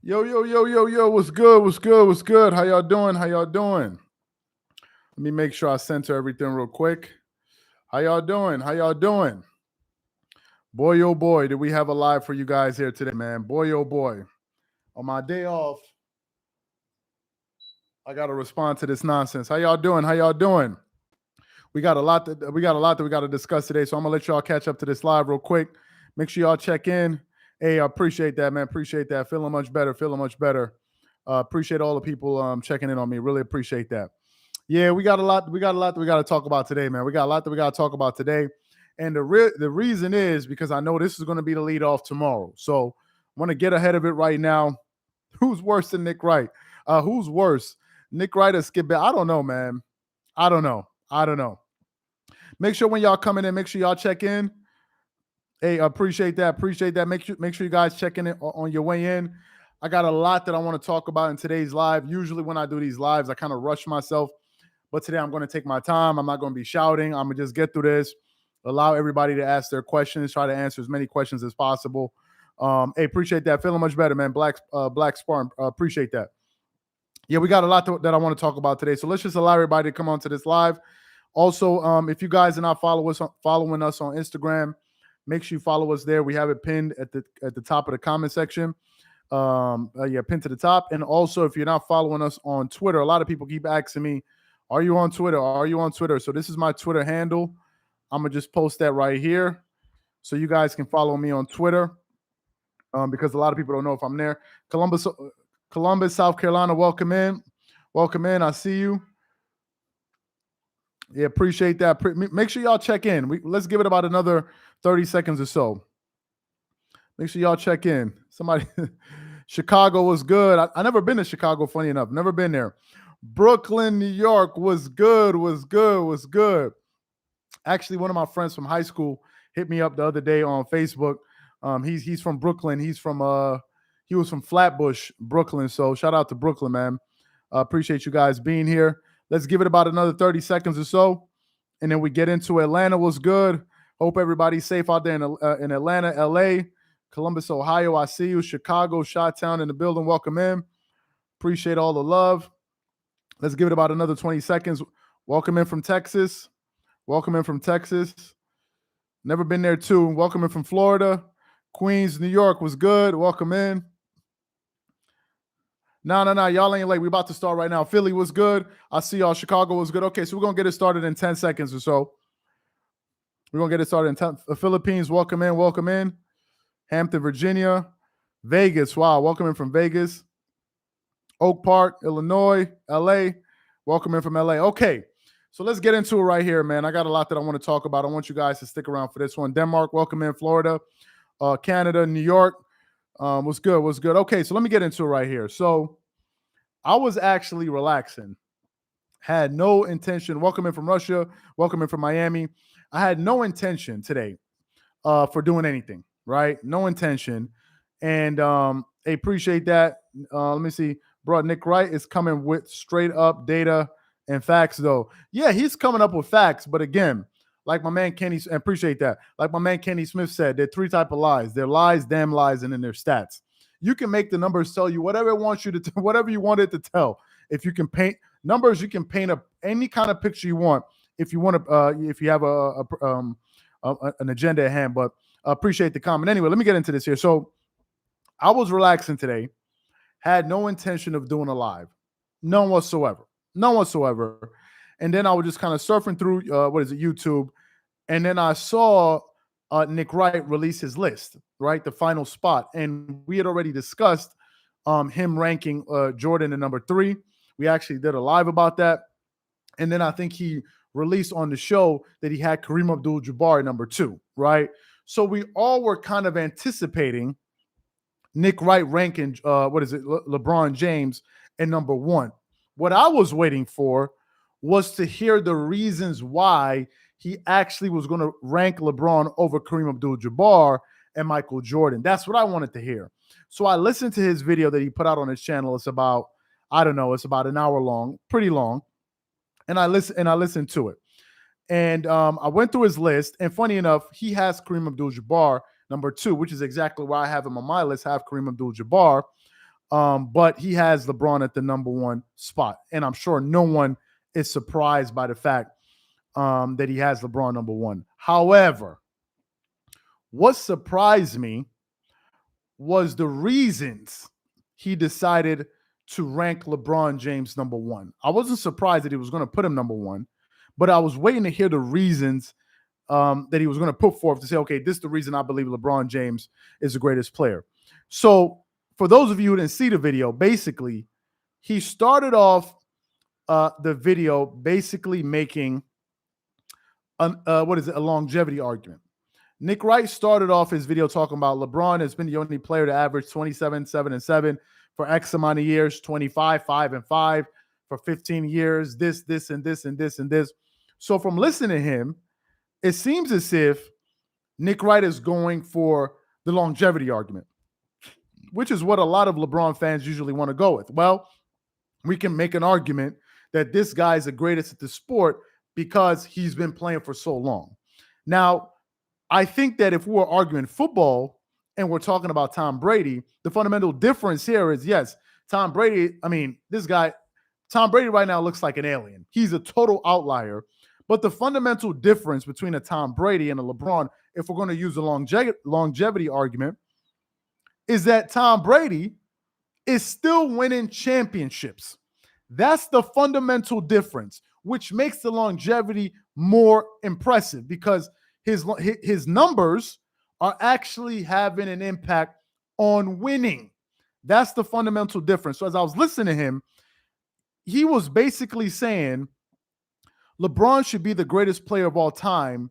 Yo, yo, yo, yo, yo, what's good? What's good? What's good? How y'all doing? How y'all doing? Let me make sure I center everything real quick. How y'all doing? How y'all doing? Boy, oh boy, did we have a live for you guys here today, man. Boy, oh boy. On my day off, I gotta respond to this nonsense. How y'all doing? How y'all doing? We got a lot that we got to discuss today. So I'm gonna let y'all catch up to this live real quick. Make sure y'all check in. Hey, I appreciate that, man. Appreciate that. Feeling much better. Feeling much better. Appreciate all the people checking in on me. Really appreciate that. Yeah, we got a lot. We got that we got to talk about today, man. We got a lot that we got to talk about today, and the reason is because I know this is going to be the lead off tomorrow. So I want to get ahead of it right now. Who's worse than Nick Wright? Who's worse, Nick Wright or Skip? I don't know, man. I don't know. I don't know. Make sure when y'all coming in, make sure y'all check in. Hey, appreciate that. Appreciate that. Make sure you guys check in on your way in. I got a lot that I want to talk about in today's live. Usually when I do these lives, I kind of rush myself. But today I'm going to take my time. I'm not going to be shouting. I'm going to just get through this, allow everybody to ask their questions, try to answer as many questions as possible. Hey, appreciate that. Feeling much better, man. Black Spartan, appreciate that. Yeah, we got a lot that I want to talk about today. So let's just allow everybody to come on to this live. Also, if you guys are not following us on Instagram, make sure you follow us there. We have it pinned at the top of the comment section. Yeah, pinned to the top. And also, if you're not following us on Twitter, a lot of people keep asking me, "Are you on Twitter? Are you on Twitter?" So this is my Twitter handle. I'm gonna just post that right here, so you guys can follow me on Twitter. Because a lot of people don't know if I'm there. Columbus, South Carolina. Welcome in. Welcome in. I see you. Yeah, appreciate that. Make sure y'all check in. Let's give it about another 30 seconds or so. Make sure y'all check in. Somebody, Chicago was good. I never been to Chicago, funny enough. Never been there. Brooklyn, New York was good, was good, was good. Actually, one of my friends from high school hit me up the other day on Facebook. He's from Brooklyn. He was from Flatbush, Brooklyn. So shout out to Brooklyn, man. Appreciate you guys being here. Let's give it about another 30 seconds or so, and then we get into Atlanta. Was good. Hope everybody's safe out there in Atlanta, LA, Columbus, Ohio. I see you. Chicago, Chi-Town in the building. Welcome in. Appreciate all the love. Let's give it about another 20 seconds. Welcome in from Texas. Welcome in from Texas. Never been there too. Welcome in from Florida. Queens, New York was good. Welcome in. No. Y'all ain't late. We about to start right now. Philly was good. I see y'all. Chicago was good. Okay, so we're going to get it started in 10 seconds or so. We're going to get it started in 10. Philippines, welcome in. Welcome in. Hampton, Virginia. Vegas, wow. Welcome in from Vegas. Oak Park, Illinois. LA. Welcome in from LA. Okay, so let's get into it right here, man. I got a lot that I want to talk about. I want you guys to stick around for this one. Denmark, welcome in. Florida. Canada, New York. Was good. Okay, so let me get into it right here. So I was actually relaxing. Had no intention. Welcome in from Russia. Welcome in from Miami. I had no intention today for doing anything, right? No intention. And I appreciate that. Let me see. Bro, Nick Wright is coming with straight up data and facts, though. Yeah, he's coming up with facts. But again, like my man Kenny, I appreciate that. Like my man Kenny Smith said, there are three types of lies. They're lies, damn lies, and then their stats. You can make the numbers tell you whatever it wants you to whatever you want it to tell. If you can paint numbers, you can paint up any kind of picture you want. If you want to, if you have an agenda at hand. But appreciate the comment. Anyway, let me get into this here. So I was relaxing today. Had no intention of doing a live, none whatsoever. And then I was just kind of surfing through YouTube, and then I saw Nick Wright release his list, right, the final spot, and we had already discussed him ranking Jordan at number 3. We actually did a live about that, and then I think he released on the show that he had Kareem Abdul-Jabbar at number 2, right? So we all were kind of anticipating Nick Wright ranking, LeBron James at number 1. What I was waiting for was to hear the reasons why he actually was going to rank LeBron over Kareem Abdul-Jabbar and Michael Jordan. That's what I wanted to hear. So I listened to his video that he put out on his channel. It's about, I don't know, it's about an hour long, pretty long. And I listened to it. And I went through his list. And funny enough, he has Kareem Abdul-Jabbar number 2, which is exactly why I have him on my list, have Kareem Abdul-Jabbar. But he has LeBron at the number one spot. And I'm sure no one is surprised by the fact that he has LeBron number one. However, what surprised me was the reasons he decided to rank LeBron James number one. I wasn't surprised that he was going to put him number one, but I was waiting to hear the reasons that he was going to put forth to say, okay, this is the reason I believe LeBron James is the greatest player. So for those of you who didn't see the video, basically, he started off the video basically making a longevity argument. Nick Wright started off his video talking about LeBron has been the only player to average 27, 7, and 7 for X amount of years, 25, 5, and 5 for 15 years, this, and this, and this, and this. So from listening to him, it seems as if Nick Wright is going for the longevity argument, which is what a lot of LeBron fans usually want to go with. Well, we can make an argument that this guy is the greatest at the sport because he's been playing for so long. Now, I think that if we're arguing football and we're talking about Tom Brady, the fundamental difference here is, yes, Tom Brady, Tom Brady right now looks like an alien. He's a total outlier. But the fundamental difference between a Tom Brady and a LeBron, if we're going to use a longevity argument, is that Tom Brady is still winning championships. That's the fundamental difference, which makes the longevity more impressive because his numbers are actually having an impact on winning. That's the fundamental difference. So as I was listening to him, he was basically saying LeBron should be the greatest player of all time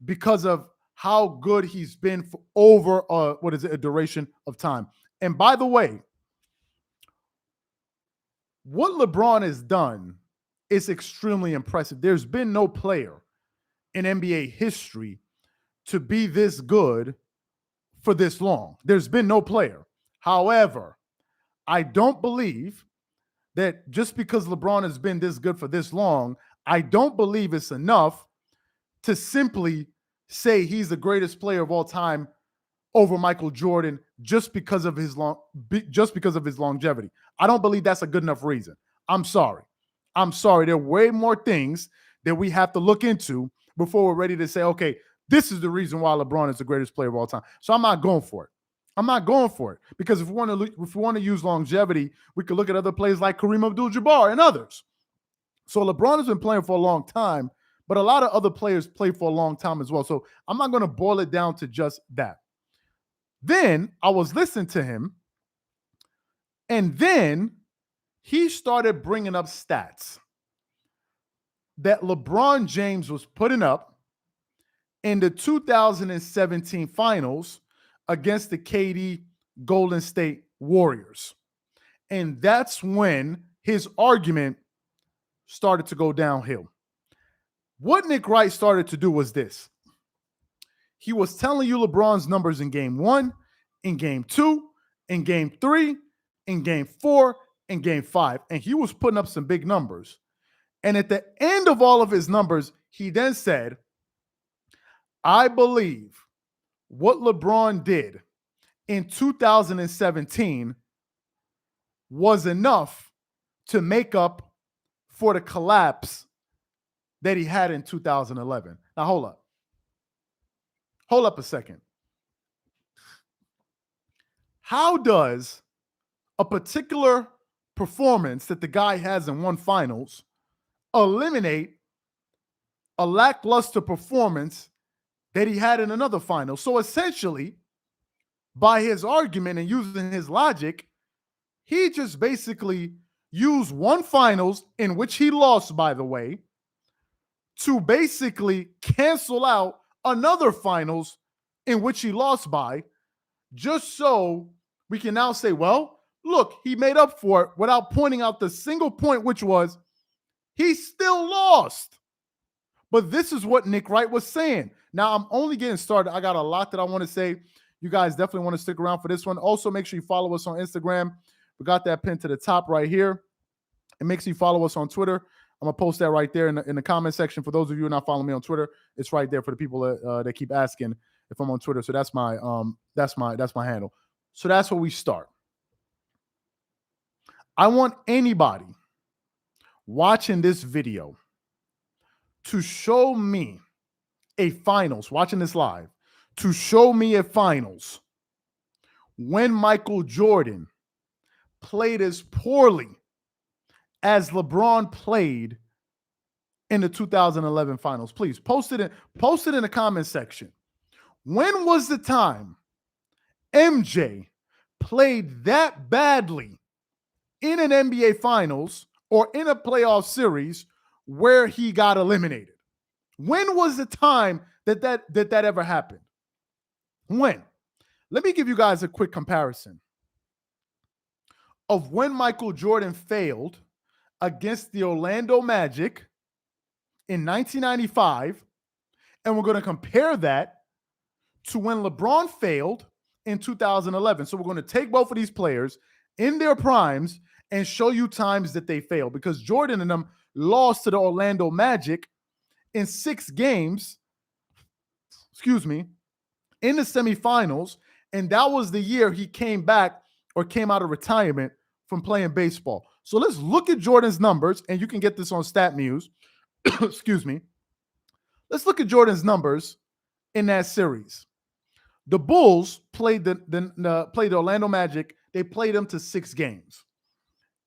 because of how good he's been for over a duration of time. And by the way, what LeBron has done is extremely impressive. There's been no player in NBA history to be this good for this long. There's been no player. However, I don't believe that just because LeBron has been this good for this long, I don't believe it's enough to simply say he's the greatest player of all time over Michael Jordan just because of his longevity. I don't believe that's a good enough reason. I'm sorry. There are way more things that we have to look into before we're ready to say, okay, this is the reason why LeBron is the greatest player of all time. So I'm not going for it. Because if we want to use longevity, we could look at other players like Kareem Abdul-Jabbar and others. So LeBron has been playing for a long time, but a lot of other players play for a long time as well. So I'm not going to boil it down to just that. Then I was listening to him, and then he started bringing up stats that LeBron James was putting up in the 2017 finals against the KD Golden State Warriors. And that's when his argument started to go downhill. What Nick Wright started to do was this. He was telling you LeBron's numbers in game 1, in game 2, in game 3, in game 4, in game 5. And he was putting up some big numbers. And at the end of all of his numbers, he then said, I believe what LeBron did in 2017 was enough to make up for the collapse that he had in 2011. Now, hold up. Hold up a second. How does a particular performance that the guy has in one finals eliminate a lackluster performance that he had in another final? So essentially, by his argument and using his logic, he just basically used one finals in which he lost, by the way, to basically cancel out another finals in which he lost by, just so we can now say, well, look, he made up for it without pointing out the single point, which was he still lost. But this is what Nick Wright was saying. Now, I'm only getting started. I got a lot that I want to say. You guys definitely want to stick around for this one. Also, make sure you follow us on Instagram. We got that pinned to the top right here. And make sure you follow us on Twitter. I'm going to post that right there in the comment section. For those of you who are not following me on Twitter, it's right there for the people that keep asking if I'm on Twitter. So that's my handle. So that's where we start. I want anybody watching this video to show me a finals, watching this live, to show me a finals when Michael Jordan played as poorly as LeBron played in the 2011 finals. Please post it in the comment section. When was the time MJ played that badly in an NBA finals or in a playoff series where he got eliminated? When was the time that ever happened? When? Let me give you guys a quick comparison of when Michael Jordan failed against the Orlando Magic in 1995, and we're going to compare that to when LeBron failed in 2011. So we're going to take both of these players in their primes and show you times that they failed, because Jordan and them lost to the Orlando Magic in 6 games, in the semifinals, and that was the year he came back or came out of retirement from playing baseball. So let's look at Jordan's numbers, and you can get this on StatMuse. Let's look at Jordan's numbers in that series. The Bulls played the Orlando Magic. They played them to 6 games.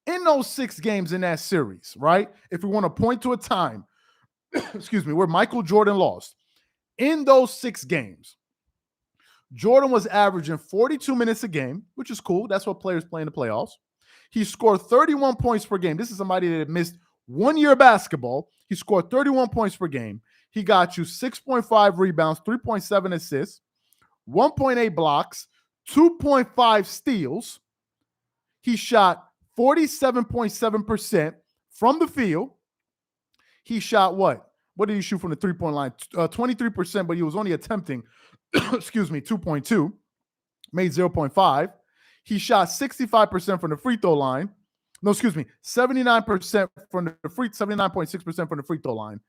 In those 6 games in that series, right? If we want to point to a time, where Michael Jordan lost, in those 6 games, Jordan was averaging 42 minutes a game, which is cool. That's what players play in the playoffs. He scored 31 points per game. This is somebody that had missed 1 year of basketball. He scored 31 points per game. He got you 6.5 rebounds, 3.7 assists, 1.8 blocks, 2.5 steals. He shot 47.7% from the field. He shot what? What did he shoot from the three-point line? 23%, but he was only attempting, 2.2. Made 0.5. He shot 65% from the free throw line. 79% from the 79.6% from the free throw line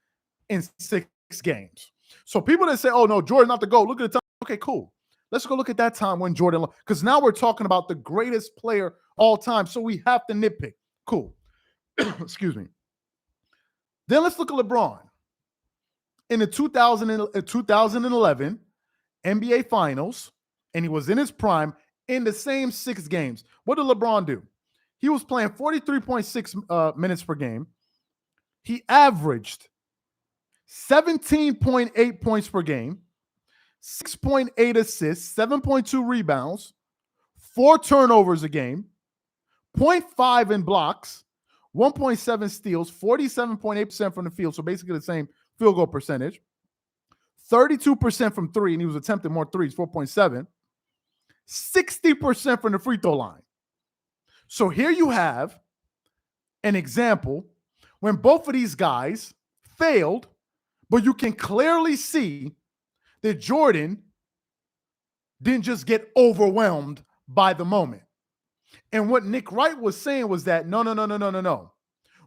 in 6 games. So people that say, "Oh no, Jordan not the GOAT." Look at the time. Okay, cool. Let's go look at that time when Jordan, because now we're talking about the greatest player all time. So we have to nitpick. Cool. Then let's look at LeBron. In the 2011 NBA Finals, and he was in his prime in the same 6 games. What did LeBron do? He was playing 43.6 minutes per game. He averaged 17.8 points per game, 6.8 assists, 7.2 rebounds, 4 turnovers a game, 0.5 in blocks, 1.7 steals, 47.8% from the field, so basically the same field goal percentage, 32% from 3, and he was attempting more threes, 4.7, 60% from the free throw line. So here you have an example when both of these guys failed, but you can clearly see that Jordan didn't just get overwhelmed by the moment. And what Nick Wright was saying was that, no.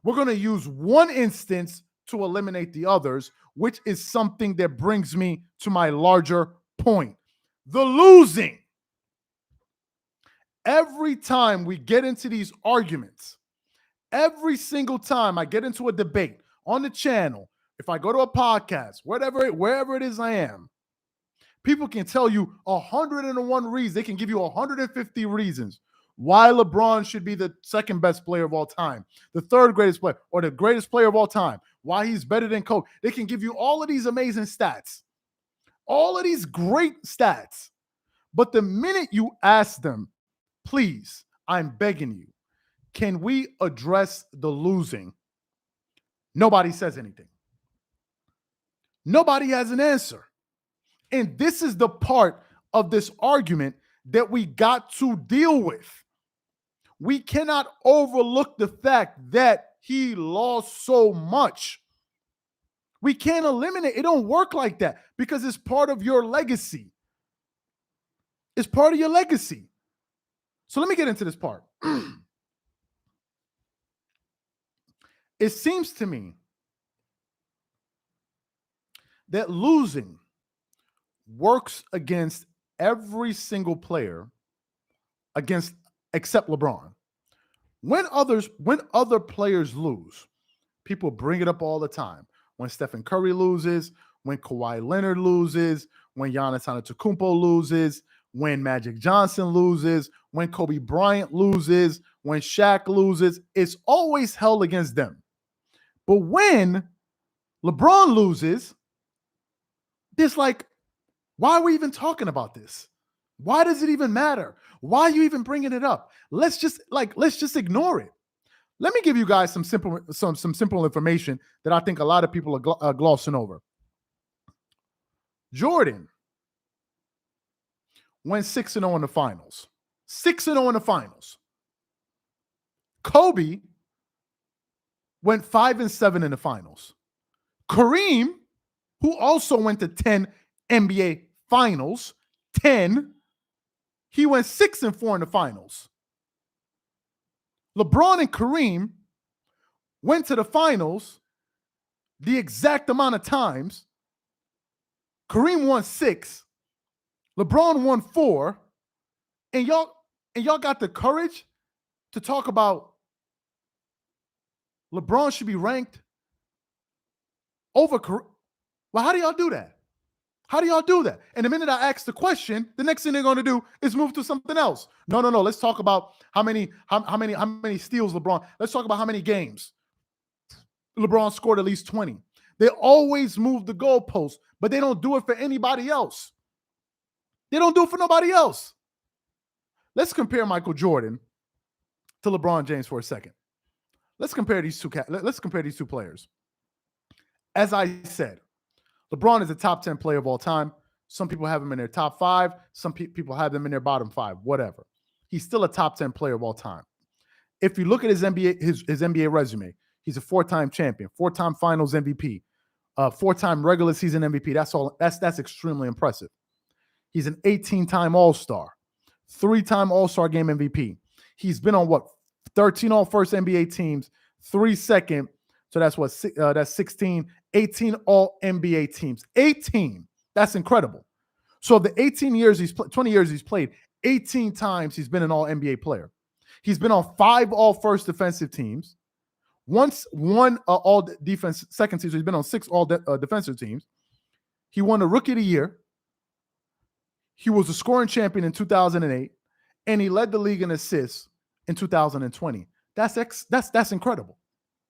We're going to use one instance to eliminate the others, which is something that brings me to my larger point. The losing. Every time we get into these arguments, every single time I get into a debate on the channel, if I go to a podcast, wherever it is I am, people can tell you 101 reasons. They can give you 150 reasons why LeBron should be the second best player of all time, the third greatest player, or the greatest player of all time, why he's better than Kobe. They can give you all of these amazing stats, all of these great stats. But the minute you ask them, please, I'm begging you, can we address the losing? Nobody says anything. Nobody has an answer. And this is the part of this argument that we got to deal with. We cannot overlook the fact that he lost so much. We can't eliminate it. It don't work like that because it's part of your legacy. It's part of your legacy. So let me get into this part. It seems to me that losing works against every single player except LeBron. When other players lose, people bring it up all the time. When Stephen Curry loses, when Kawhi Leonard loses, when Giannis Antetokounmpo loses, when Magic Johnson loses, when Kobe Bryant loses, when Shaq loses, it's always held against them. But when LeBron loses, it's like, why are we even talking about this? Why does it even matter? Why are you even bringing it up? Let's just ignore it. Let me give you guys some simple information that I think a lot of people are glossing over. Jordan went 6-0 in the finals. 6-0 in the finals. Kobe went 5-7 in the finals. Kareem, who also went to 10 NBA finals, 10, he went 6-4 in the finals. LeBron and Kareem went to the finals the exact amount of times. Kareem won 6, LeBron won 4, and y'all got the courage to talk about LeBron should be ranked over Kareem. Well, how do y'all do that? How do y'all do that? And the minute I ask the question, the next thing they're going to do is move to something else. No. Let's talk about how many steals LeBron. Let's talk about how many games LeBron scored at least 20. They always move the goalpost, but they don't do it for anybody else. They don't do it for nobody else. Let's compare Michael Jordan to LeBron James for a second. Let's compare these two players. As I said, LeBron is a top 10 player of all time. Some people have him in their top 5. Some people have him in their bottom 5, whatever. He's still a top 10 player of all time. If you look at his NBA resume, he's a 4-time champion, 4-time finals MVP, 4-time regular season MVP. That's extremely impressive. He's an 18-time All-Star, 3-time All-Star game MVP. He's been on 13 all-first NBA teams, 3 second. So that's 16, 18 all-NBA teams. 18. That's incredible. So the 20 years he's played, 18 times he's been an all-NBA player. He's been on 5 all-first defensive teams. Once one all defense second team. So he's been on 6 all defensive teams. He won the Rookie of the Year. He was a scoring champion in 2008, and he led the league in assists in 2020. That's incredible.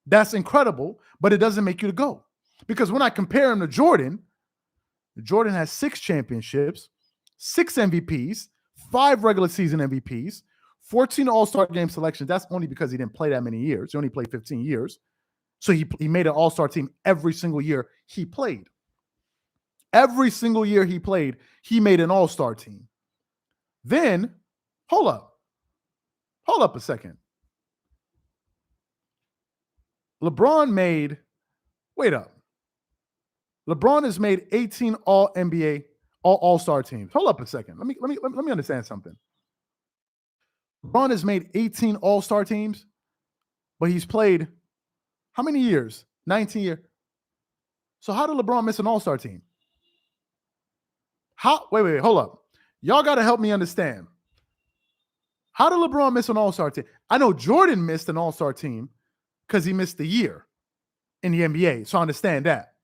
That's incredible, but it doesn't make you the GOAT. Because when I compare him to Jordan has 6 championships, 6 MVPs, 5 regular season MVPs, 14 All-Star game selections. That's only because he didn't play that many years. He only played 15 years. So he made an All-Star team every single year he played. Every single year he played, he made an All-Star team. Then, hold up a second. LeBron has made 18 All-NBA, All-Star teams. Hold up a second. Let me understand something. LeBron has made 18 All-Star teams, but he's played how many years? 19 years. So how did LeBron miss an All-Star team? Wait, hold up. Y'all got to help me understand. How did LeBron miss an All-Star team? I know Jordan missed an All-Star team because he missed the year in the NBA. So I understand that.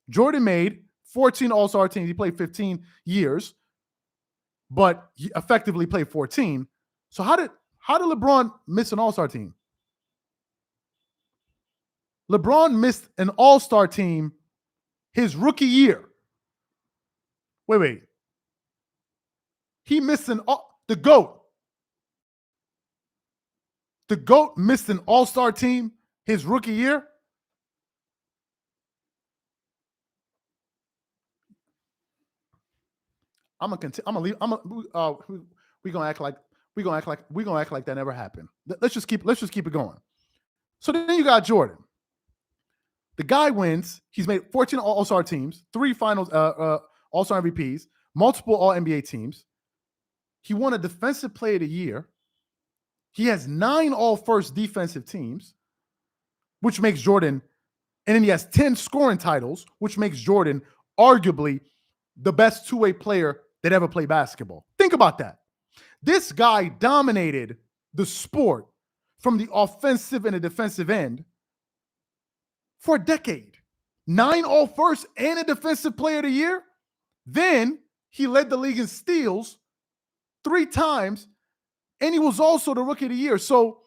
Jordan made 14 All-Star teams. He played 15 years, but he effectively played 14. So how did LeBron miss an All-Star team? LeBron missed an All-Star team his rookie year. Wait. He missed the GOAT. The GOAT missed an All-Star team his rookie year. I'm gonna leave. We're gonna act like that never happened. Let's just keep it going. So then you got Jordan. The guy wins. He's made 14 All-Star teams, 3 finals All-Star MVPs, multiple All-NBA teams. He won a Defensive Player of the Year. He has 9 All-First defensive teams, which makes Jordan, and then he has 10 scoring titles, which makes Jordan arguably the best two-way player that ever played basketball. Think about that. This guy dominated the sport from the offensive and the defensive end for a decade. 9 All-First and a Defensive Player of the Year. Then he led the league in steals 3 times, and he was also the Rookie of the Year. So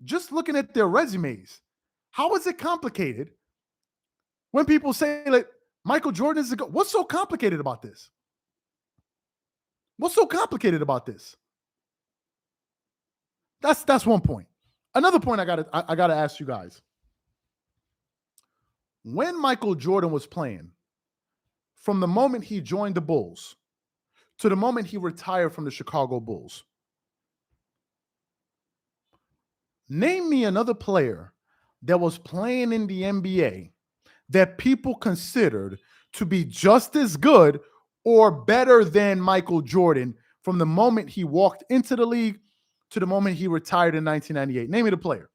just looking at their resumes, how is it complicated when people say like Michael Jordan is the GOAT? What's so complicated about this? What's so complicated about this? That's one point. Another point I gotta ask you guys. When Michael Jordan was playing, from the moment he joined the Bulls to the moment he retired from the Chicago Bulls, name me another player that was playing in the NBA that people considered to be just as good or better than Michael Jordan from the moment he walked into the league to the moment he retired in 1998. Name me the player.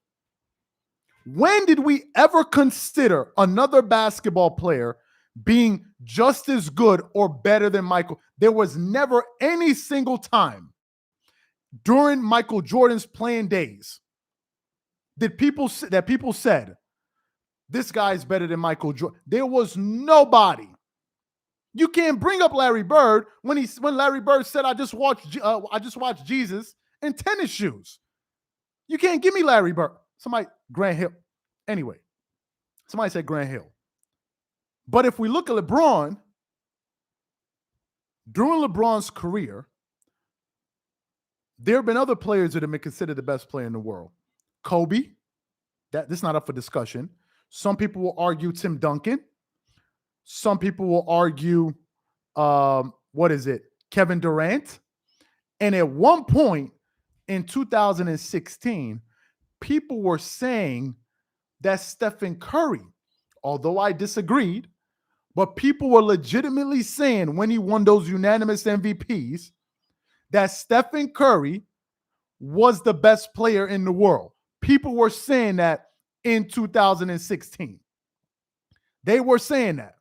When did we ever consider another basketball player being just as good or better than Michael? There was never any single time during Michael Jordan's playing days that people said, this guy's better than Michael Jordan. There was nobody. You can't bring up Larry Bird when Larry Bird said, I just watched Jesus in tennis shoes. You can't give me Larry Bird. Grant Hill. Anyway, somebody said Grant Hill. But if we look at LeBron, during LeBron's career, there have been other players that have been considered the best player in the world. Kobe, this is not up for discussion. Some people will argue Tim Duncan. Some people will argue, Kevin Durant. And at one point in 2016, people were saying that Stephen Curry, although I disagreed, but people were legitimately saying when he won those unanimous MVPs that Stephen Curry was the best player in the world. People were saying that in 2016. They were saying that.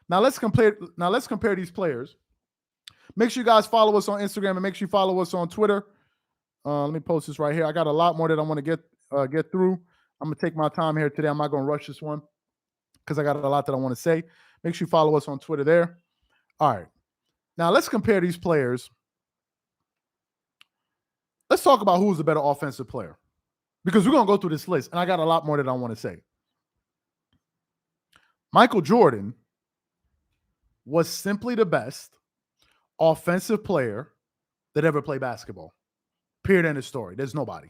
Now let's compare these players. Make sure you guys follow us on Instagram and make sure you follow us on Twitter. Let me post this right here. I got a lot more that I want to get through. I'm going to take my time here today. I'm not going to rush this one because I got a lot that I want to say. Make sure you follow us on Twitter there. All right. Now let's compare these players. Let's talk about who's the better offensive player because we're going to go through this list, and I got a lot more that I want to say. Michael Jordan was simply the best offensive player that ever played basketball. Period. End of story. There's nobody.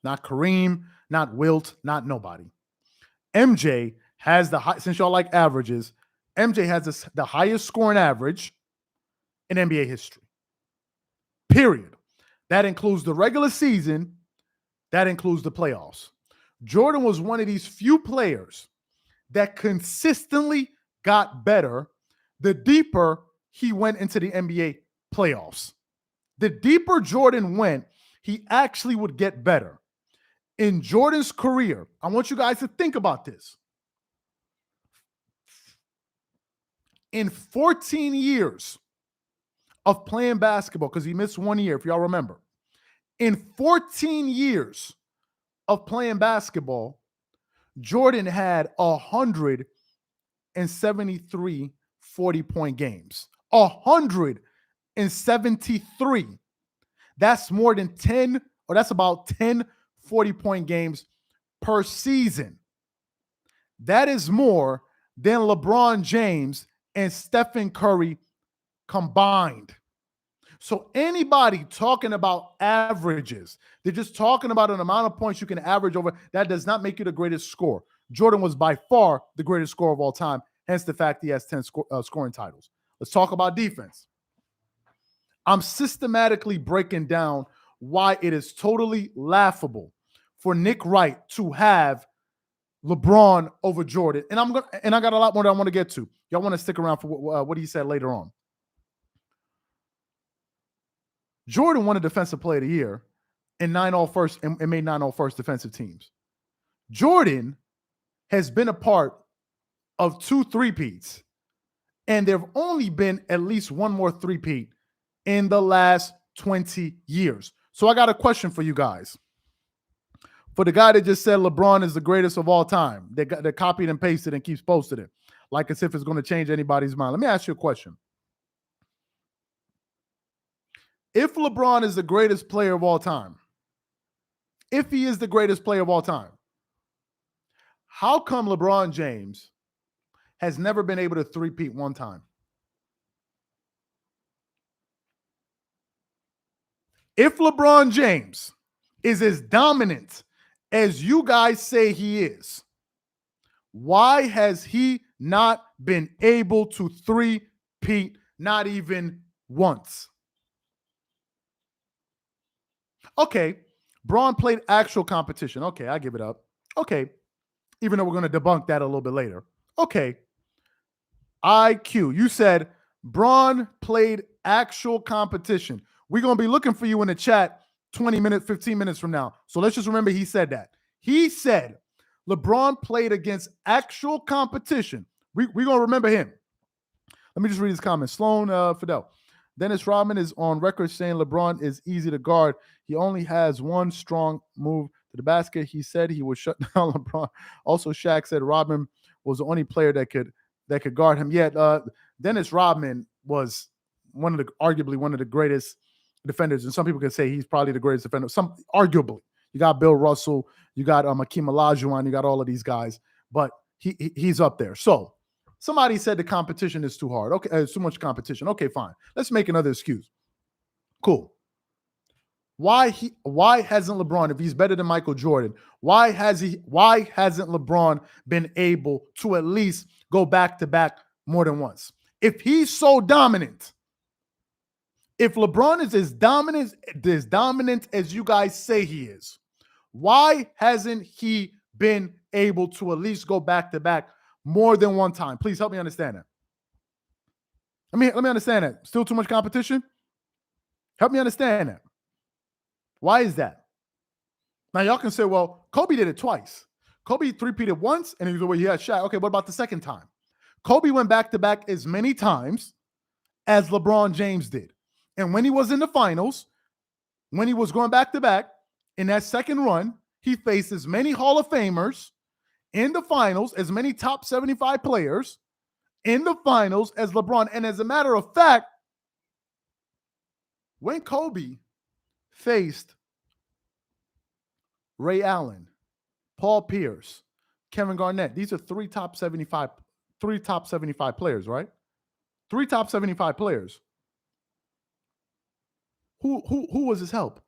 Not Kareem, not Wilt, not nobody. MJ has since y'all like averages, MJ has the highest scoring average in NBA history. Period. That includes the regular season. That includes the playoffs. Jordan was one of these few players that consistently got better the deeper he went into the NBA playoffs. The deeper Jordan went, he actually would get better. In Jordan's career, I want you guys to think about this. In 14 years of playing basketball, because he missed 1 year, if y'all remember. In 14 years of playing basketball, Jordan had 173 40-point games. 173. That's more than 10, or that's about 10 40-point games per season. That is more than LeBron James and Stephen Curry combined. So anybody talking about averages, they're just talking about an amount of points you can average over. That does not make you the greatest scorer. Jordan was by far the greatest scorer of all time, hence the fact he has 10 scoring titles. Let's talk about defense. I'm systematically breaking down why it is totally laughable for Nick Wright to have LeBron over Jordan. And I got a lot more that I want to get to. Y'all want to stick around for what he said later on. Jordan won a Defensive Player of the Year and 9 All-First and made 9 All-First defensive teams. Jordan has been a part of 2 three-peats, and there have only been at least one more three-peat in the last 20 years. So I got a question for you guys. For the guy that just said LeBron is the greatest of all time, they copied and pasted and keeps posting it like as if it's going to change anybody's mind. Let me ask you a question. If LeBron is the greatest player of all time, if he is the greatest player of all time, how come LeBron James has never been able to three-peat one time? If LeBron James is as dominant as you guys say he is, why has he not been able to three-peat not even once? Okay, Braun played actual competition. Okay, I give it up. Okay, even though we're going to debunk that a little bit later. Okay, IQ, you said Braun played actual competition. We're going to be looking for you in the chat 20 minutes, 15 minutes from now. So let's just remember he said that. He said LeBron played against actual competition. We're going to remember him. Let me just read his comments. Sloan Fidel. Dennis Rodman is on record saying LeBron is easy to guard. He only has one strong move to the basket. He said he would shut down LeBron. Also, Shaq said Rodman was the only player that could guard him. Yet Dennis Rodman was arguably one of the greatest defenders, and some people can say he's probably the greatest defender. Some arguably, you got Bill Russell, you got Hakeem Olajuwon, you got all of these guys, but he's up there. So somebody said the competition is too hard. Okay, it's too much competition. Okay, fine. Let's make another excuse. Cool. Why hasn't LeBron, if he's better than Michael Jordan, why hasn't LeBron been able to at least go back to back more than once? If he's so dominant, if LeBron is as dominant as you guys say he is, why hasn't he been able to at least go back to back more than one time? Please help me understand that. Let me understand that. Still too much competition? Help me understand that. Why is that? Now, y'all can say, well, Kobe did it twice. Kobe three-peated once, and he was, well, he had Shaq. Okay, what about the second time? Kobe went back-to-back as many times as LeBron James did. And when he was in the finals, when he was going back-to-back, in that second run, he faced as many Hall of Famers in the finals, as many top 75 players in the finals as LeBron. And as a matter of fact, when Kobe faced Ray Allen, Paul Pierce, Kevin Garnett, these are three top 75 players, right? Three top 75 players. Who was his help?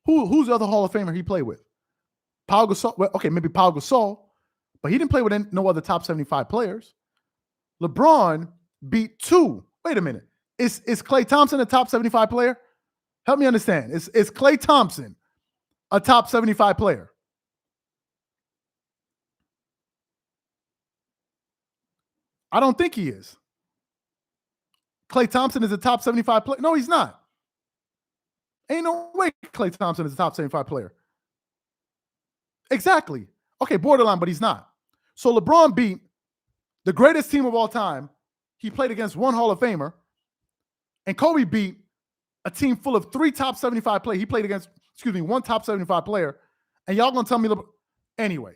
Who's the other Hall of Famer he played with? Pau Gasol. Well, okay, maybe Pau Gasol, but he didn't play with no other top 75 players. LeBron beat two. Wait a minute. Is Klay Thompson a top 75 player? Help me understand. Is Klay Thompson a top 75 player? I don't think he is. Klay Thompson is a top 75 player. No, he's not. Ain't no way Klay Thompson is a top 75 player. Exactly. Okay, borderline, but he's not. So LeBron beat the greatest team of all time. He played against one Hall of Famer. And Kobe beat a team full of three top 75 players. He played against, one top 75 player. And y'all going to tell me, anyway,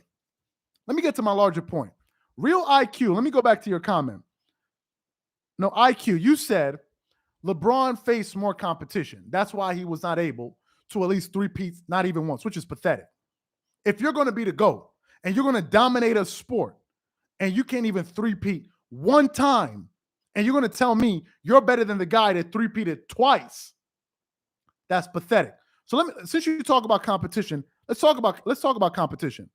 let me get to my larger point. Real IQ, let me go back to your comment. No, IQ, you said LeBron faced more competition. That's why he was not able to at least three-peat, not even once, which is pathetic. If you're going to be the GOAT and you're going to dominate a sport and you can't even three-peat one time, and you're going to tell me you're better than the guy that three-peated twice, that's pathetic. So since you talk about competition, let's talk about competition.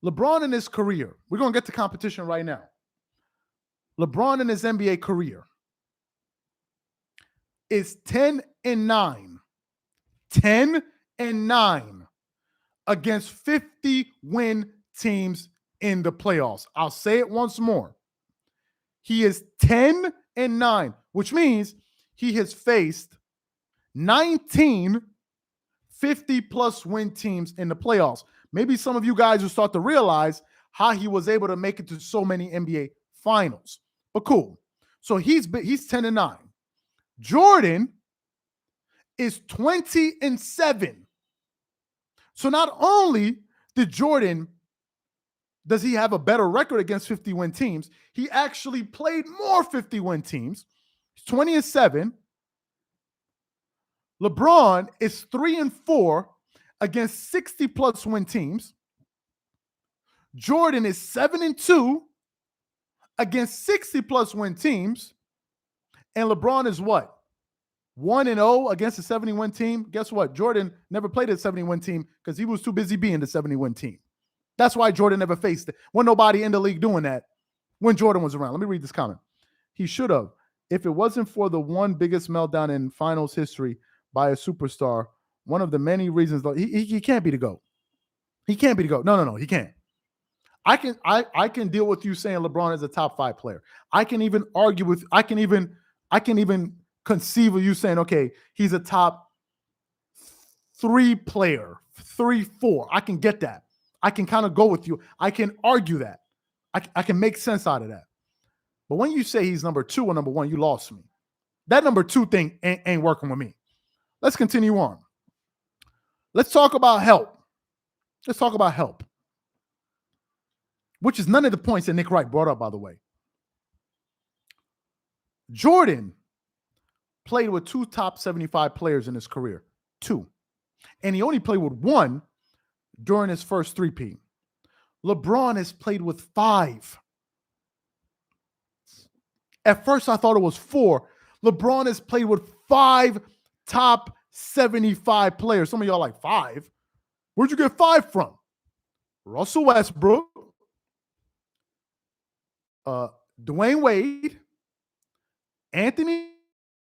LeBron in his career, we're going to get to competition right now. LeBron in his NBA career is 10-9. 10-9 against 50-win teams in the playoffs. I'll say it once more. He is 10-9, which means he has faced 19 50-plus win teams in the playoffs. Maybe some of you guys will start to realize how he was able to make it to so many NBA finals. But cool. So he's 10-9. Jordan is 20-7. So not only did Jordan, does he have a better record against 50-win teams, he actually played more 50-win teams. He's 20-7. LeBron is 3-4 against 60-plus win teams. Jordan is 7-2 against 60-plus win teams. And LeBron is what? 1-0 against a 70-win team. Guess what? Jordan never played a 70-win team because he was too busy being the 70-win team. That's why Jordan never faced it. Wasn't nobody in the league doing that when Jordan was around. Let me read this comment. He should have. If it wasn't for the one biggest meltdown in finals history by a superstar, one of the many reasons he can't be the GOAT. He can't be the GOAT. No, he can't. I can deal with you saying LeBron is a top 5 player. I can even conceive of you saying, okay, he's a top 3 player, 3, 4. I can get that. I can kind of go with you. I can argue that. I can make sense out of that. But when you say he's number 2 or number 1, you lost me. That number 2 thing ain't working with me. Let's continue on. Let's talk about help. Which is none of the points that Nick Wright brought up, by the way. Jordan played with 2 top 75 players in his career. 2. And he only played with 1 during his first 3-peat. LeBron has played with 5. At first, I thought it was 4. LeBron has played with 5 top 75 players. Some of y'all like, 5? Where'd you get 5 from? Russell Westbrook, Dwayne Wade, Anthony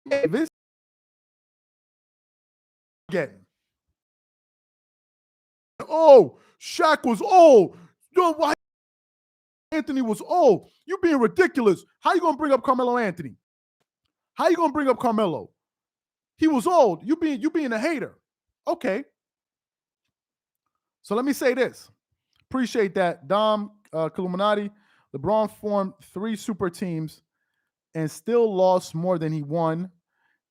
Davis, again. Oh, Shaq was old. Why Anthony was old? You being ridiculous. How you gonna bring up Carmelo Anthony? How you gonna bring up Carmelo? He was old. You being a hater. Okay. So let me say this. Appreciate that, Dom Illuminati. LeBron formed 3 super teams and still lost more than he won.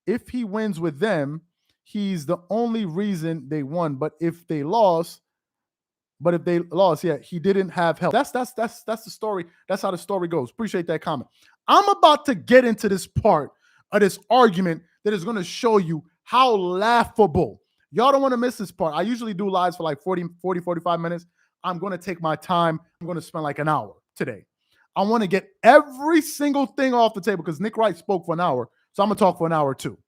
If he wins with them, he's the only reason they won. But if they lost, yeah, he didn't have help. That's the story. That's how the story goes. Appreciate that comment. I'm about to get into this part of this argument that is going to show you how laughable. Y'all don't want to miss this part. I usually do lives for like 40, 45 minutes. I'm going to take my time. I'm going to spend like an hour today. I want to get every single thing off the table because Nick Wright spoke for an hour. So I'm going to talk for an hour too.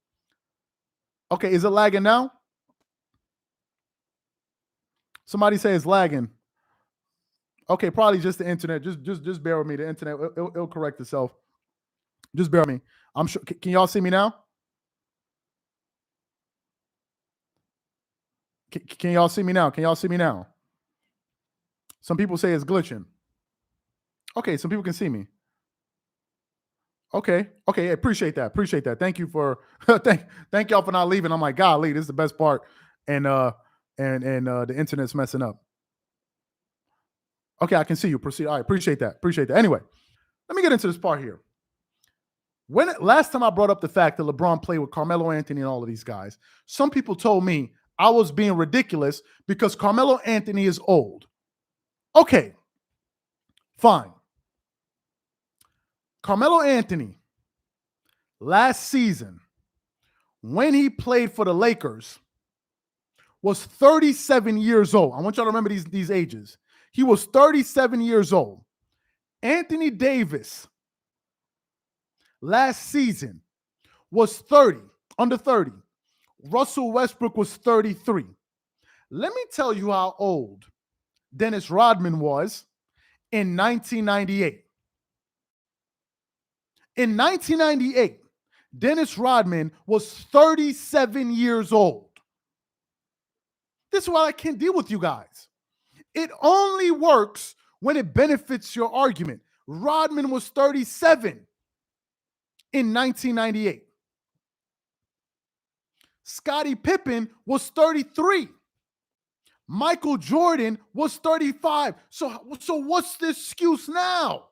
Okay, is it lagging now? Somebody say it's lagging. Okay, probably just the internet. Just bear with me. The internet, it'll correct itself. Just bear with me. I'm sure. Can y'all see me now? Can y'all see me now? Can y'all see me now? Some people say it's glitching. Okay, some people can see me. Okay, appreciate that. Thank you for thank y'all for not leaving. I'm like, golly, this is the best part, and the internet's messing up. Okay, I can see you. Proceed. All right, appreciate that. Anyway, let me get into this part here. Last time I brought up the fact that LeBron played with Carmelo Anthony and all of these guys, some people told me I was being ridiculous because Carmelo Anthony is old. Okay, fine. Carmelo Anthony, last season, when he played for the Lakers, was 37 years old. I want y'all to remember these ages. He was 37 years old. Anthony Davis, last season, was under 30. Russell Westbrook was 33. Let me tell you how old Dennis Rodman was in 1998. In 1998, Dennis Rodman was 37 years old. This is why I can't deal with you guys. It only works when it benefits your argument. Rodman was 37 in 1998. Scottie Pippen was 33. Michael Jordan was 35. So what's the excuse now?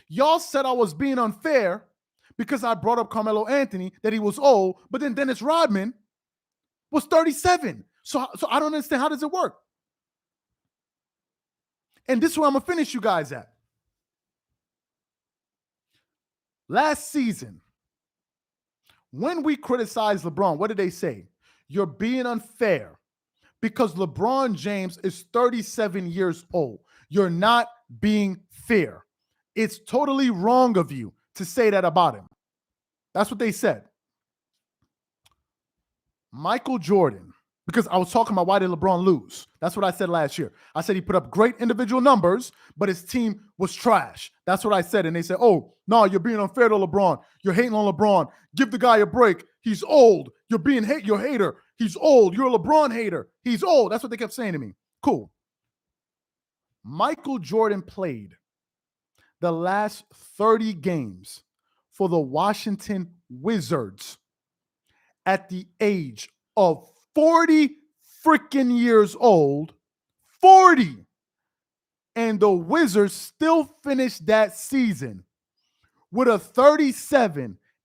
Y'all said I was being unfair because I brought up Carmelo Anthony, that he was old, but then Dennis Rodman was 37. So I don't understand, how does it work? And this is where I'm gonna finish you guys at. Last season, when we criticized LeBron, what did they say? You're being unfair because LeBron James is 37 years old. You're not being fair. It's totally wrong of you to say that about him. That's what they said. Michael Jordan, because I was talking about why did LeBron lose. That's what I said last year. I said he put up great individual numbers, but his team was trash. That's what I said. And they said, oh, no, you're being unfair to LeBron. You're hating on LeBron. Give the guy a break. He's old. You're a hater. He's old. You're a LeBron hater. He's old. That's what they kept saying to me. Cool. Michael Jordan played the last 30 games for the Washington Wizards at the age of 40 freaking years old. 40. And the Wizards still finished that season with a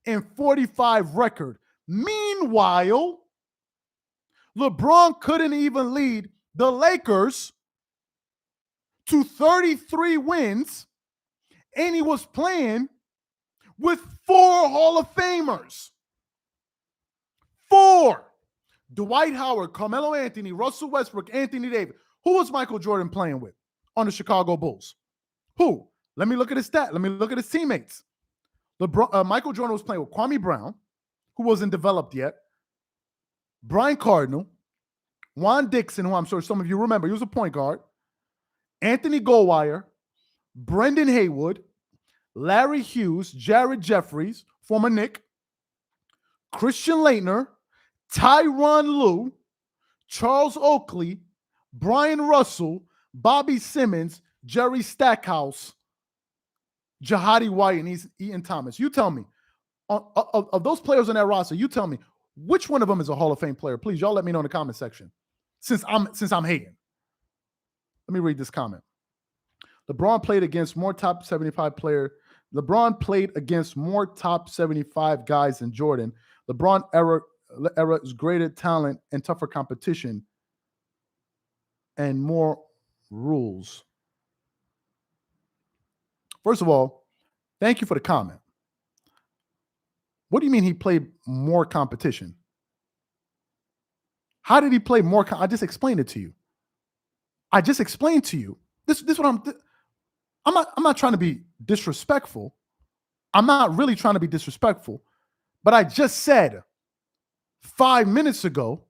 37-45 record. Meanwhile, LeBron couldn't even lead the Lakers to 33 wins, and he was playing with 4 Hall of Famers. 4. Dwight Howard, Carmelo Anthony, Russell Westbrook, Anthony Davis. Who was Michael Jordan playing with on the Chicago Bulls? Who? Let me look at his stat. Let me look at his teammates. Michael Jordan was playing with Kwame Brown, who wasn't developed yet, Brian Cardinal, Juan Dixon, who I'm sure some of you remember, he was a point guard, Anthony Goldwire, Brendan Haywood, Larry Hughes, Jared Jeffries, former Knick, Christian Laettner, Tyronn Lue, Charles Oakley, Brian Russell, Bobby Simmons, Jerry Stackhouse, Jahadi White, and Ian Thomas. You tell me, of those players on that roster, you tell me which one of them is a Hall of Fame player. Please, y'all let me know in the comment section. Since I'm hating. Let me read this comment. LeBron played against more top 75 player. LeBron played against more top 75 guys than Jordan. LeBron era is greater talent and tougher competition and more rules. First of all, thank you for the comment. What do you mean he played more competition? How did he play more? I just explained it to you. I just explained to you. This is what I'm not trying to be disrespectful. I'm not really trying to be disrespectful, but I just said 5 minutes ago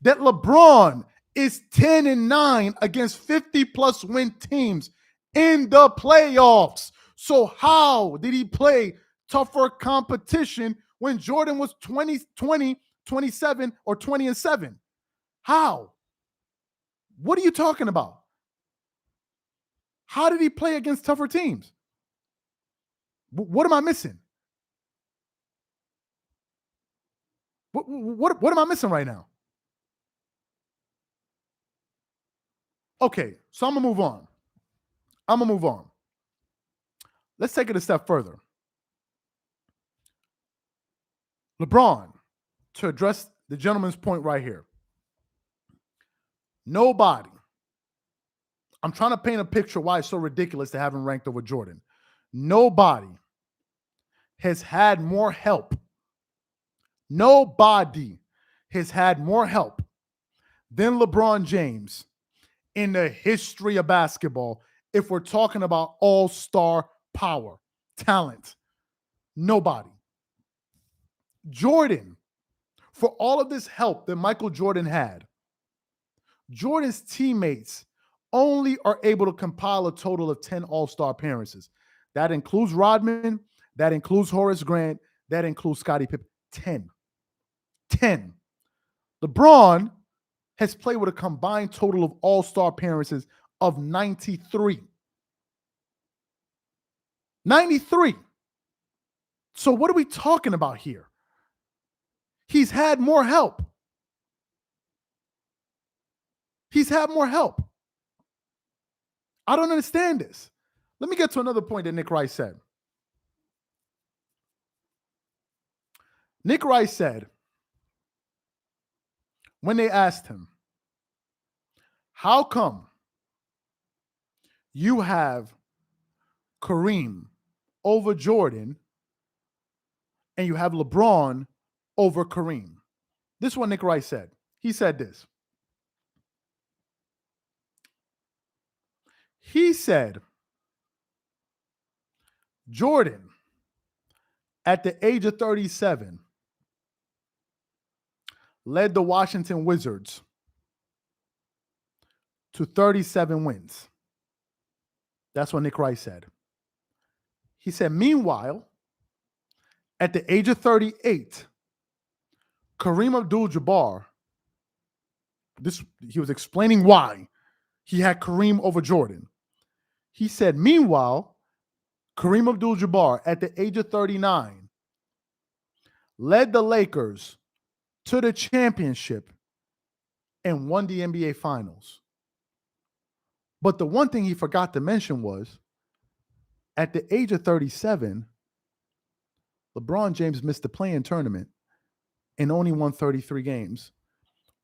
that LeBron is 10-9 against 50+ win teams in the playoffs. So how did he play tougher competition when Jordan was 20, 27, or 20-7? How? What are you talking about? How did he play against tougher teams? What am I missing? What am I missing right now? Okay, so I'm going to move on. Let's take it a step further. LeBron, to address the gentleman's point right here. Nobody. I'm trying to paint a picture why it's so ridiculous to have him ranked over Jordan. Nobody has had more help. Nobody has had more help than LeBron James in the history of basketball if we're talking about all-star power, talent. Nobody. Jordan, for all of this help that Michael Jordan had, Jordan's teammates only are able to compile a total of 10 all-star appearances. That includes Rodman, that includes Horace Grant, that includes Scottie Pippen. 10. LeBron has played with a combined total of all-star appearances of 93. 93. So what are we talking about here? He's had more help. He's had more help. I don't understand this. Let me get to another point that Nick Wright said. Nick Wright said, when they asked him, How come you have Kareem over Jordan and you have LeBron over Kareem? This is what Nick Wright said. He said this. He said, Jordan, at the age of 37, led the Washington Wizards to 37 wins. That's what Nick Wright said. He said, meanwhile, at the age of 38, Kareem Abdul-Jabbar, he was explaining why he had Kareem over Jordan. He said, meanwhile, Kareem Abdul-Jabbar, at the age of 39, led the Lakers to the championship and won the NBA Finals. But the one thing he forgot to mention was, at the age of 37, LeBron James missed the play-in tournament and only won 33 games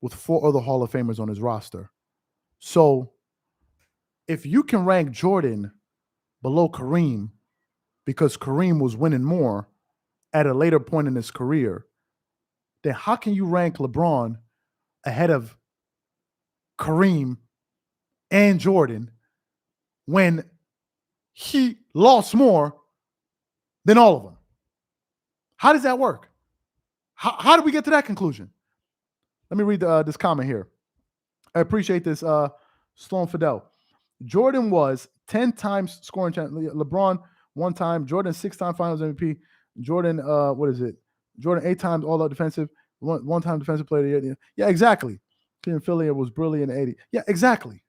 with 4 other Hall of Famers on his roster. So if you can rank Jordan below Kareem because Kareem was winning more at a later point in his career, then how can you rank LeBron ahead of Kareem and Jordan when he lost more than all of them? How does that work? How did we get to that conclusion? Let me read this comment here. I appreciate this. Sloan Fidel. Jordan was 10 times scoring champion. LeBron 1 time. Jordan 6-time Finals MVP. Jordan, Jordan 8 times all-out defensive. One time defensive player of the year. Yeah, exactly. Cleveland Philly was brilliant in 80. Yeah, exactly.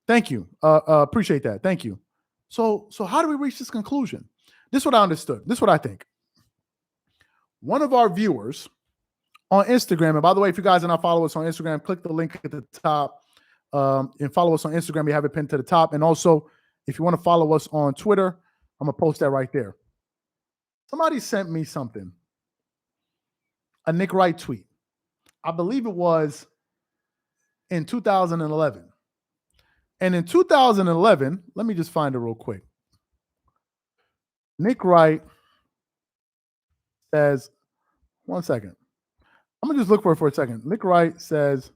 Thank you. Appreciate that. Thank you. So how do we reach this conclusion? This is what I understood. This is what I think. One of our viewers on Instagram, and by the way, if you guys are not following us on Instagram, click the link at the top and follow us on Instagram. We have it pinned to the top. And also, if you want to follow us on Twitter, I'm going to post that right there. Somebody sent me something, a Nick Wright tweet. I believe it was in 2011. And in 2011, let me just find it real quick. Nick Wright says, one second. I'm going to just look for it for a second. Nick Wright says,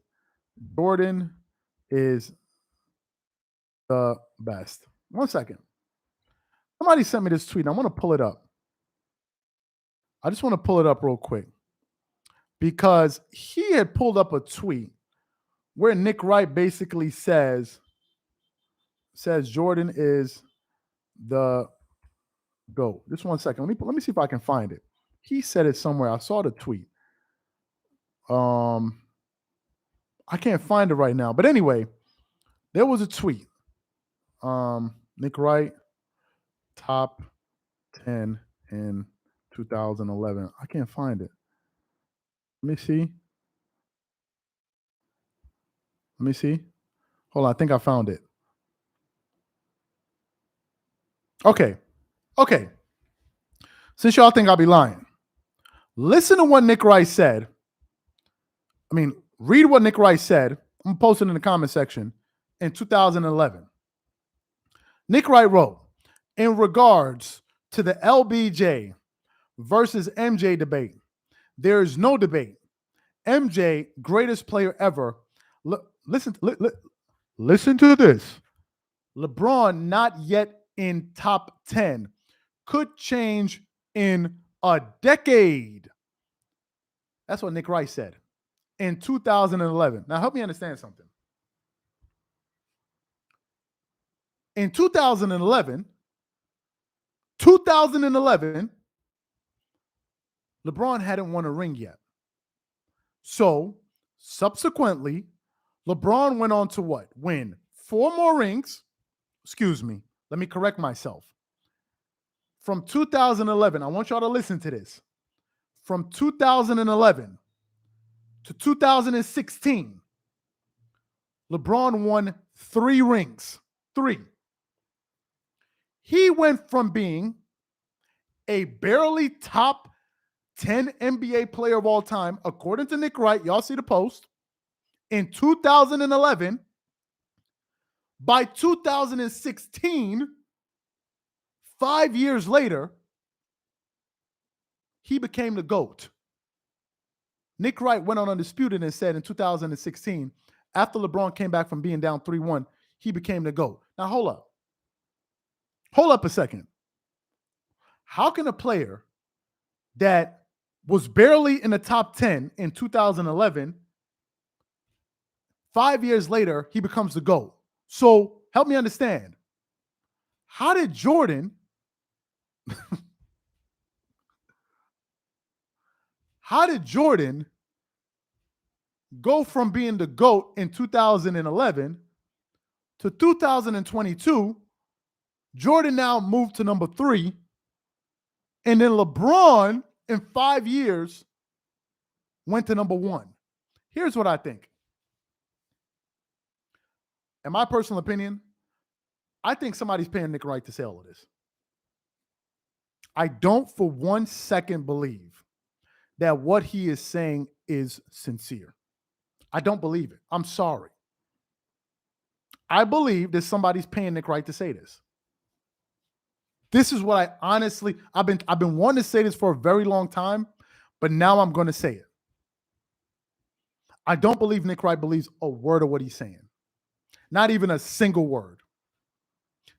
Jordan is the best. One second. Somebody sent me this tweet. I want to pull it up. I just want to pull it up real quick because he had pulled up a tweet where Nick Wright basically says Jordan is the GOAT. Just one second. Let me see if I can find it. He said it somewhere. I saw the tweet. I can't find it right now. But anyway, there was a tweet. Nick Wright, top 10 in 2011. I can't find it. Let me see. Hold on. I think I found it. Okay. Since y'all think I'll be lying, listen to what Nick Wright said. Read what Nick Wright said. I'm posting in the comment section in 2011. Nick Wright wrote, in regards to the LBJ versus MJ debate, there is no debate. MJ, greatest player ever. Listen to this. LeBron, not yet in top 10, could change in a decade. That's what Nick Wright said in 2011. Now, help me understand something. In 2011, LeBron hadn't won a ring yet. So, subsequently, LeBron went on to what? Win 4 more rings. Excuse me. Let me correct myself. From 2011, I want y'all to listen to this. From 2011 to 2016, LeBron won 3 rings. 3. He went from being a barely top 10 NBA player of all time, according to Nick Wright, y'all see the post, in 2011, By 2016, 5 years later, he became the GOAT. Nick Wright went on Undisputed and said in 2016, after LeBron came back from being down 3-1, he became the GOAT. Now, hold up. Hold up a second. How can a player that was barely in the top 10 in 2011, 5 years later, he becomes the GOAT? So help me understand. How did Jordan go from being the GOAT in 2011 to 2022? Jordan now moved to number 3. And then LeBron in 5 years went to number 1. Here's what I think. In my personal opinion, I think somebody's paying Nick Wright to say all of this. I don't for 1 second believe that what he is saying is sincere. I don't believe it. I'm sorry. I believe that somebody's paying Nick Wright to say this. This is what I honestly, I've been wanting to say this for a very long time, but now I'm going to say it. I don't believe Nick Wright believes a word of what he's saying. Not even a single word.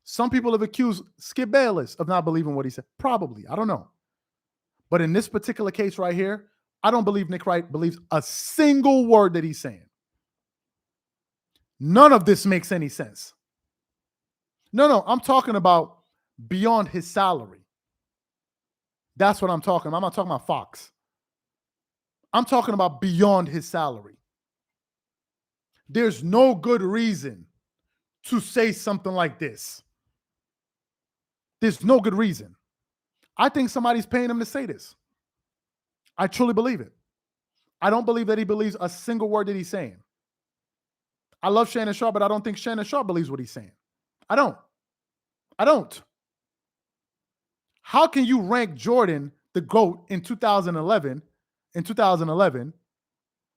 Some people have accused Skip Bayless of not believing what he said. Probably. I don't know. But in this particular case right here, I don't believe Nick Wright believes a single word that he's saying. None of this makes any sense. No, I'm talking about beyond his salary. That's what I'm talking about. I'm not talking about Fox. I'm talking about beyond his salary. There's no good reason to say something like this. There's no good reason. I think somebody's paying him to say this. I truly believe it. I don't believe that he believes a single word that he's saying. I love Shannon Sharpe, but I don't think Shannon Sharpe believes what he's saying. I don't. How can you rank Jordan the GOAT in 2011?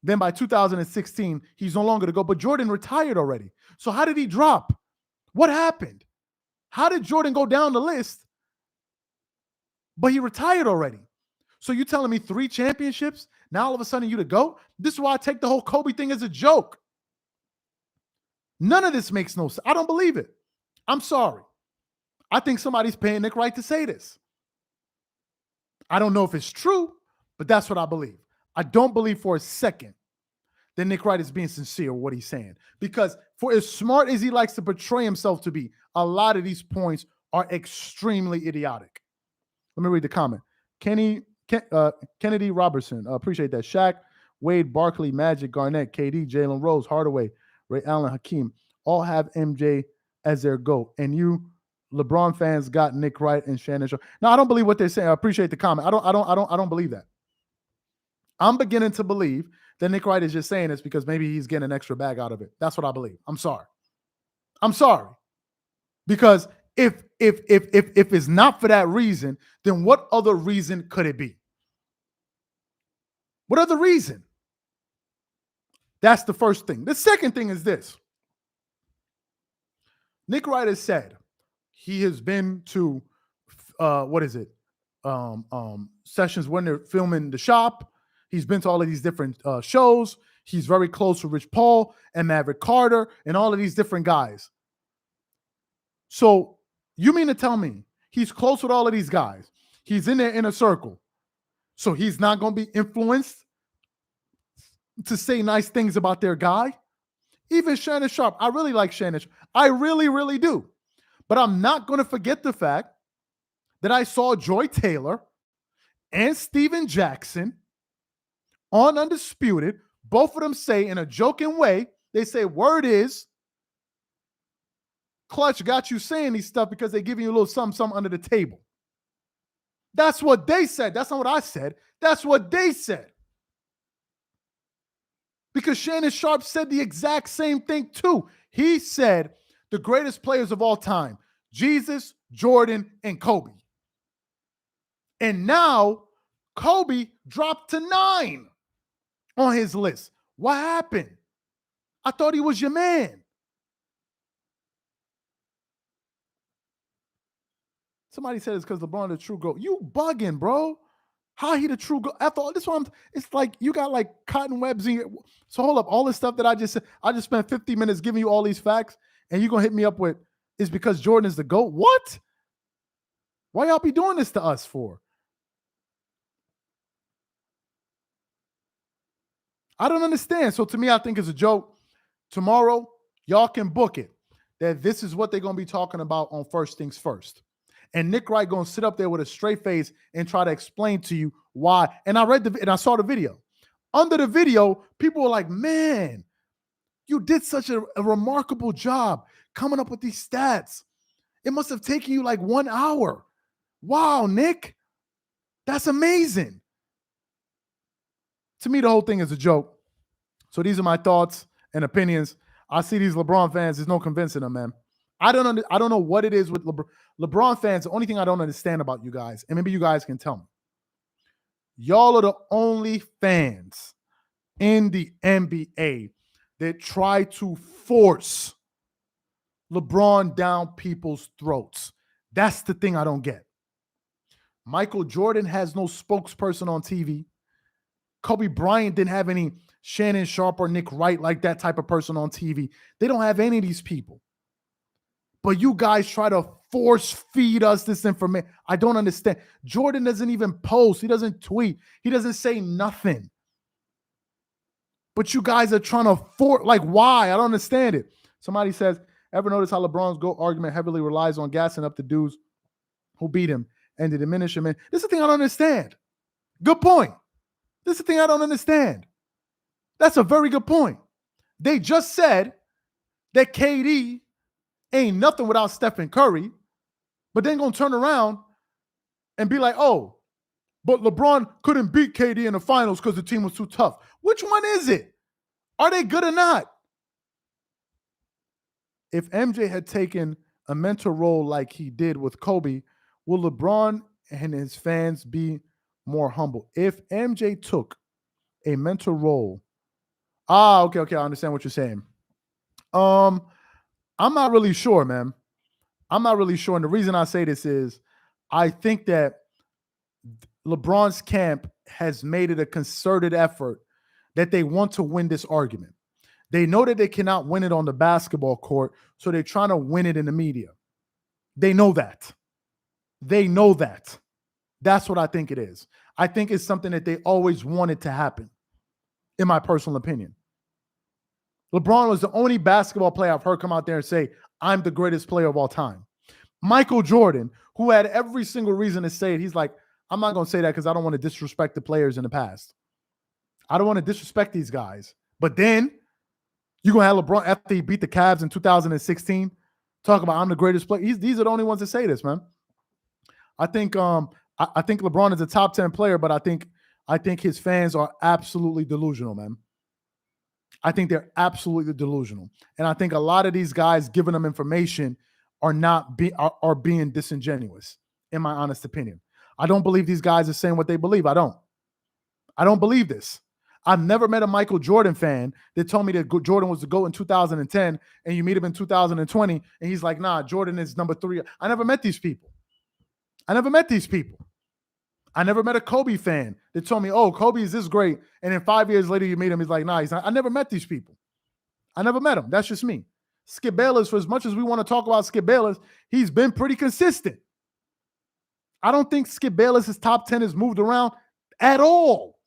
Then by 2016, he's no longer the GOAT. But Jordan retired already. So how did he drop? What happened? How did Jordan go down the list? But he retired already. So you telling me 3 championships? Now all of a sudden you the GOAT? This is why I take the whole Kobe thing as a joke. None of this makes no sense. I don't believe it. I'm sorry. I think somebody's paying Nick Wright to say this. I don't know if it's true, but that's what I believe. I don't believe for a second that Nick Wright is being sincere with what he's saying. Because for as smart as he likes to portray himself to be, a lot of these points are extremely idiotic. Let me read the comment. Kennedy Robertson, appreciate that. Shaq, Wade, Barkley, Magic, Garnett, KD, Jalen Rose, Hardaway, Ray Allen, Hakeem, all have MJ as their GOAT. And you, LeBron fans, got Nick Wright and Shannon Sharpe. No, I don't believe what they're saying. I appreciate the comment. I don't believe that. I'm beginning to believe that Nick Wright is just saying this because maybe he's getting an extra bag out of it. That's what I believe. I'm sorry. Because if it's not for that reason, then what other reason could it be? What other reason? That's the first thing. The second thing is this. Nick Wright has said he has been to sessions when they're filming The Shop. He's been to all of these different shows. He's very close with Rich Paul and Maverick Carter and all of these different guys. So you mean to tell me he's close with all of these guys? He's in their inner circle. So he's not going to be influenced to say nice things about their guy? Even Shannon Sharpe. I really like Shannon Sharpe. I really, really do. But I'm not going to forget the fact that I saw Joy Taylor and Steven Jackson on Undisputed, both of them say in a joking way, they say, word is, Clutch got you saying these stuff because they're giving you a little something under the table. That's what they said. That's not what I said. That's what they said. Because Shannon Sharpe said the exact same thing too. He said the greatest players of all time, Jesus, Jordan, and Kobe. And now Kobe dropped to 9 on his list. What happened? I thought he was your man. Somebody said it's because LeBron the true GOAT. You bugging, bro. How he the true GOAT? After all this one, it's like you got like cotton webs in your. So hold up, all this stuff that I just spent 50 minutes giving you all these facts, and you're gonna hit me up with is because Jordan is the GOAT. What? Why y'all be doing this to us for? I don't understand. So to me, I think it's a joke. Tomorrow, y'all can book it that this is what they're going to be talking about on First Things First. And Nick Wright going to sit up there with a straight face and try to explain to you why. And I saw the video. Under the video, people were like, man, you did such a remarkable job coming up with these stats. It must have taken you like 1 hour. Wow, Nick. That's amazing. To me, the whole thing is a joke. So these are my thoughts and opinions. I see these LeBron fans. There's no convincing them, man. I don't know what it is with LeBron fans. The only thing I don't understand about you guys, and maybe you guys can tell me, y'all are the only fans in the NBA that try to force LeBron down people's throats. That's the thing I don't get. Michael Jordan has no spokesperson on TV. Kobe Bryant didn't have any Shannon Sharpe or Nick Wright like that type of person on TV. They don't have any of these people. But you guys try to force feed us this information. I don't understand. Jordan doesn't even post. He doesn't tweet. He doesn't say nothing. But you guys are trying to force, like, why? I don't understand it. Somebody says, ever notice how LeBron's GOAT argument heavily relies on gassing up the dudes who beat him and to diminish him? And this is the thing I don't understand. Good point. This is the thing I don't understand. That's a very good point. They just said that KD ain't nothing without Stephen Curry, but then going to turn around and be like, oh, but LeBron couldn't beat KD in the finals because the team was too tough. Which one is it? Are they good or not? If MJ had taken a mentor role like he did with Kobe, will LeBron and his fans be more humble? If MJ took a mentor role, okay, I understand what you're saying. I'm not really sure, man. I'm not really sure. And the reason I say this is I think that LeBron's camp has made it a concerted effort that they want to win this argument. They know that they cannot win it on the basketball court, so they're trying to win it in the media. They know that. They know that. That's what I think it is. I think it's something that they always wanted to happen, in my personal opinion. LeBron was the only basketball player I've heard come out there and say, I'm the greatest player of all time. Michael Jordan, who had every single reason to say it, he's like, I'm not going to say that because I don't want to disrespect the players in the past. I don't want to disrespect these guys. But then you're going to have LeBron, after he beat the Cavs in 2016, talk about I'm the greatest player. These are the only ones that say this, man. I think LeBron is a top 10 player, but I think his fans are absolutely delusional, man. I think they're absolutely delusional. And I think a lot of these guys giving them information are being disingenuous, in my honest opinion. I don't believe these guys are saying what they believe. I don't believe this. I've never met a Michael Jordan fan that told me that Jordan was the GOAT in 2010 and you meet him in 2020 and he's like, nah, Jordan is number 3. I never met these people. I never met a Kobe fan that told me, oh, Kobe is this great. And then 5 years later, you meet him. He's like, nah, he's not. I never met these people. I never met him. That's just me. Skip Bayless, for as much as we want to talk about Skip Bayless, he's been pretty consistent. I don't think Skip Bayless's top 10 has moved around at all.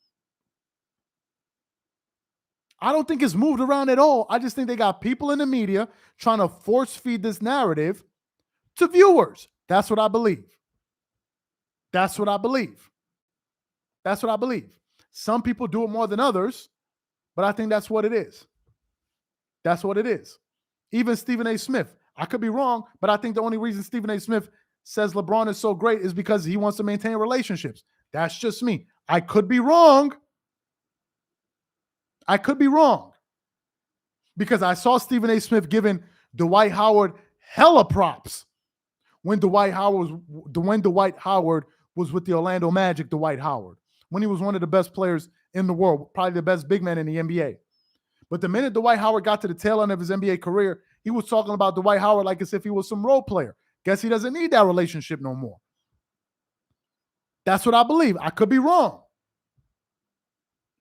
I don't think it's moved around at all. I just think they got people in the media trying to force feed this narrative to viewers. That's what I believe. That's what I believe. That's what I believe. Some people do it more than others, but I think that's what it is. That's what it is. Even Stephen A. Smith, I could be wrong, but I think the only reason Stephen A. Smith says LeBron is so great is because he wants to maintain relationships. That's just me. I could be wrong. I could be wrong. Because I saw Stephen A. Smith giving Dwight Howard hella props when Dwight Howard was with the Orlando Magic, Dwight Howard, when he was one of the best players in the world, probably the best big man in the NBA. But the minute Dwight Howard got to the tail end of his NBA career, he was talking about Dwight Howard like as if he was some role player. Guess he doesn't need that relationship no more. That's what I believe. I could be wrong,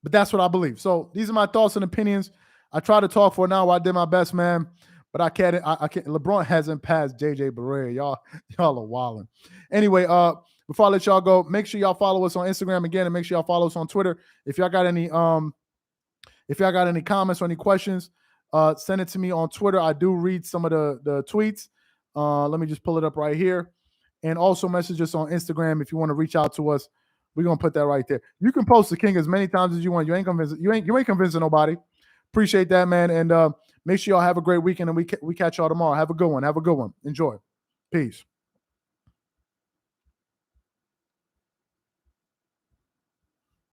but that's what I believe. So these are my thoughts and opinions. I tried to talk for an hour. I did my best, man, but I can't. I can't. LeBron hasn't passed JJ Barea. Y'all are wilding. Anyway, before I let y'all go, make sure y'all follow us on Instagram again, and make sure y'all follow us on Twitter. If y'all got any comments or any questions, send it to me on Twitter. I do read some of the tweets. Let me just pull it up right here. And also message us on Instagram if you want to reach out to us. We're gonna put that right there. You can post the king as many times as you want. You ain't convincing nobody. Appreciate that, man. And make sure y'all have a great weekend, and we catch y'all tomorrow. Have a good one. Enjoy. Peace.